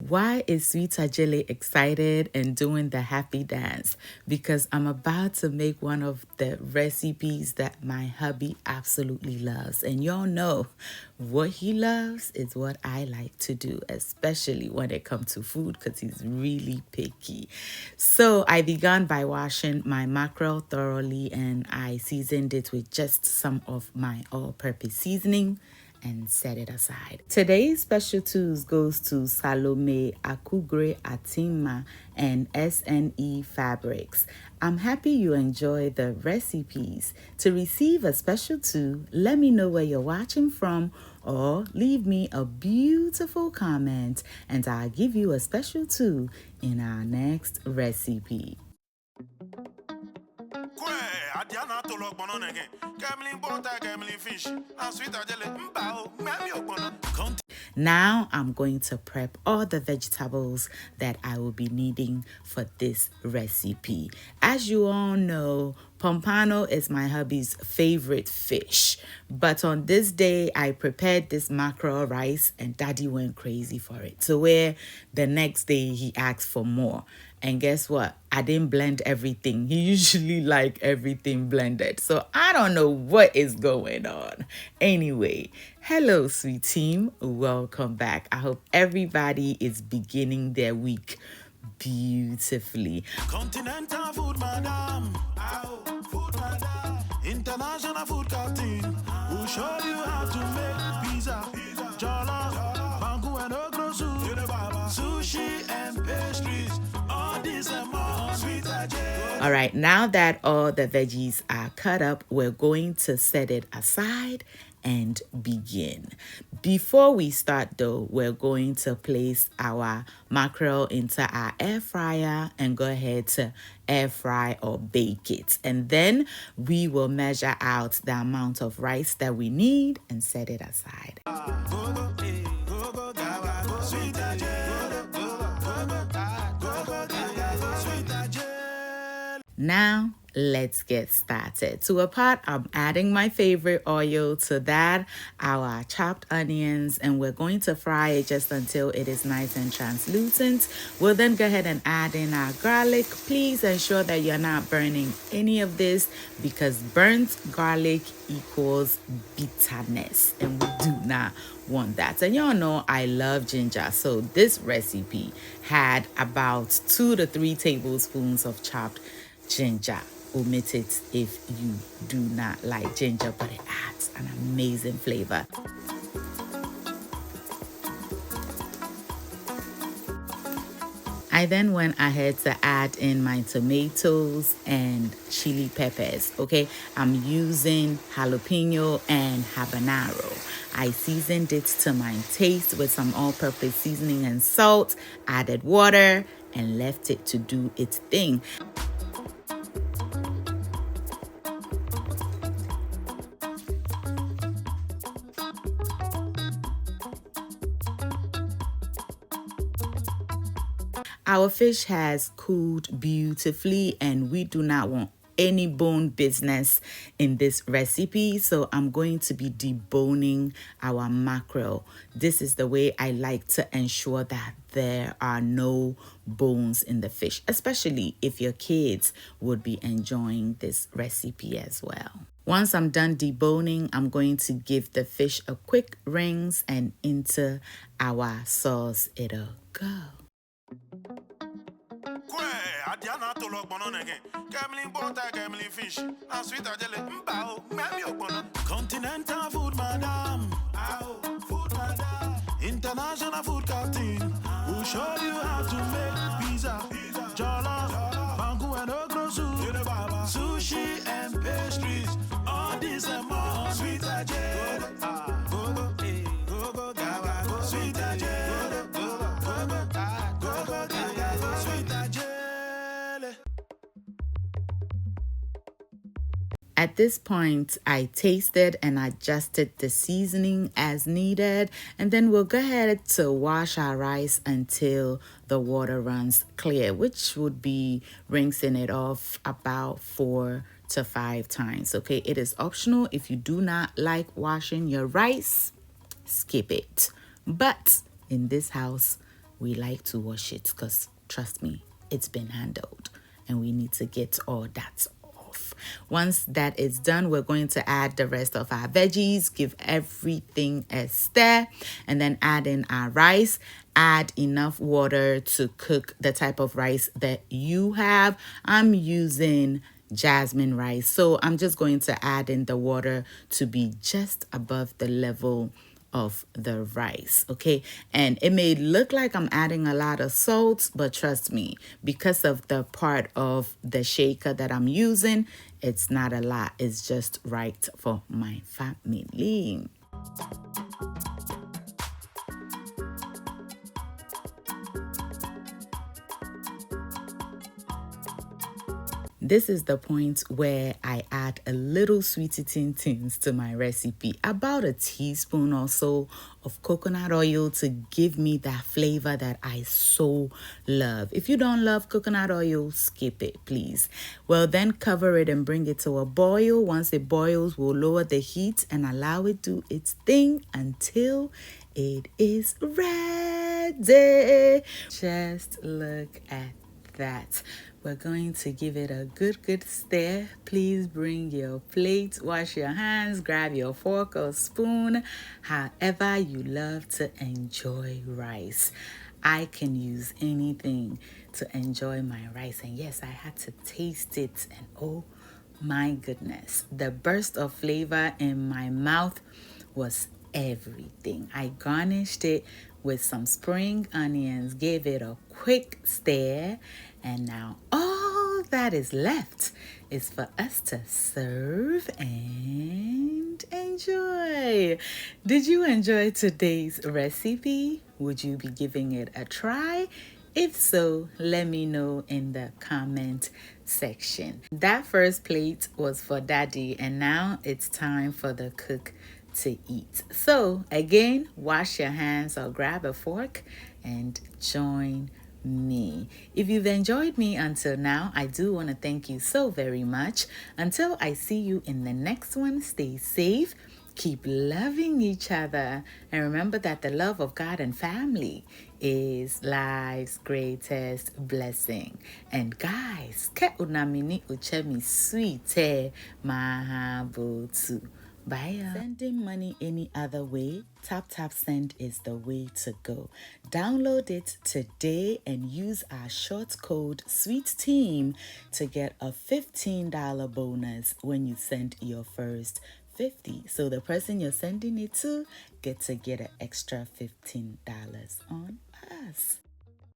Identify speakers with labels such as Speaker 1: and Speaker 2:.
Speaker 1: Why is Sweet Ajele excited and doing the happy dance? Because I'm about to make one of the recipes that my hubby absolutely loves. And y'all know what he loves is what I like to do, especially when it comes to food because he's really picky. So I began by washing my mackerel thoroughly and I seasoned it with just some of my all-purpose seasoning and set it aside. Today's special tools goes to Salome Akugre Atima and SNE Fabrics. I'm happy you enjoy the recipes. To receive a special tool, let me know where you're watching from or leave me a beautiful comment and I'll give you a special tool in our next recipe. Now I'm going to prep all the vegetables that I will be needing for this recipe. As you all know, pompano is my hubby's favorite fish. But on this day, I prepared this mackerel rice and daddy went crazy for it. So where the next day he asked for more. And guess what? I didn't blend everything. He usually like everything blended. So I don't know what is going on. Anyway, hello, sweet team. Welcome back. I hope everybody is beginning their week beautifully. Continental food, madam. Food, madam. International food captain. We'll show you how to make pizza, jollof, mango and okra soup, sushi and pastries. All right, now that all the veggies are cut up, we're going to set it aside and begin. Before we start though, we're going to place our mackerel into our air fryer and go ahead to air fry or bake it. And then we will measure out the amount of rice that we need and set it aside. Now, let's get started. To a pot, I'm adding my favorite oil. To that, our chopped onions, and we're going to fry it just until it is nice and translucent. We'll then go ahead and add in our garlic. Please ensure that you're not burning any of this because burnt garlic equals bitterness, and we do not want that. And y'all know I love ginger, so this recipe had about 2 to 3 tablespoons of chopped ginger. Omit it if you do not like ginger, but it adds an amazing flavor. I then went ahead to add in my tomatoes and chili peppers. Okay, I'm using jalapeno and habanero. I seasoned it to my taste with some all-purpose seasoning and salt, added water, and left it to do its thing. Our fish has cooled beautifully and we do not want any bone business in this recipe, so I'm going to be deboning our mackerel. This is the way I like to ensure that there are no bones in the fish, especially if your kids would be enjoying this recipe as well. Once I'm done deboning, I'm going to give the fish a quick rinse and into our sauce it'll go. Continental food, madam. Food, madam. International food captain. We'll show you how to make pizza, jollof, mango and okra soup, sushi and pastries. All this and more. Sweet Ajele. Sweet Ajele. At this point, I tasted and adjusted the seasoning as needed, and then we'll go ahead to wash our rice until the water runs clear, which would be rinsing it off about 4 to 5 times. Okay, it is optional. If you do not like washing your rice, skip it. But in this house, we like to wash it because, trust me, it's been handled and we need to get all that off. Once that is done, we're going to add the rest of our veggies, give everything a stir, and then add in our rice. Add enough water to cook the type of rice that you have. I'm using jasmine rice, so I'm just going to add in the water to be just above the level of the rice. Okay, and it may look like I'm adding a lot of salt, but trust me, because of the part of the shaker that I'm using, it's not a lot. It's just right for my family. This is the point where I add a little sweetie tins to my recipe, about a teaspoon or so of coconut oil to give me that flavor that I so love. If you don't love coconut oil, skip it, please. Well, then cover it and bring it to a boil. Once it boils, we'll lower the heat and allow it to do its thing until it is ready. Just look at that. We're going to give it a good stir. Please bring your plate, wash your hands, grab your fork or spoon, however you love to enjoy rice. I can use anything to enjoy my rice, and yes, I had to taste it, and oh my goodness, the burst of flavor in my mouth was everything. I garnished it with some spring onions, gave it a quick stir, and now all that is left is for us to serve and enjoy. Did you enjoy today's recipe? Would you be giving it a try? If so, let me know in the comment section. That first plate was for Daddy, and now it's time for the cook to eat. So again, wash your hands or grab a fork and join me. If you've enjoyed me until now, I do want to thank you so very much. Until I see you in the next one, stay safe, keep loving each other, and remember that the love of God and family is life's greatest blessing. And guys, ke unamini uchemi sweet mahabutu. Bye. Sending money any other way, Tap Send is the way to go. Download it today and use our short code SWEETTEAM to get a $15 bonus when you send your first 50. So the person you're sending it to get an extra $15 on us.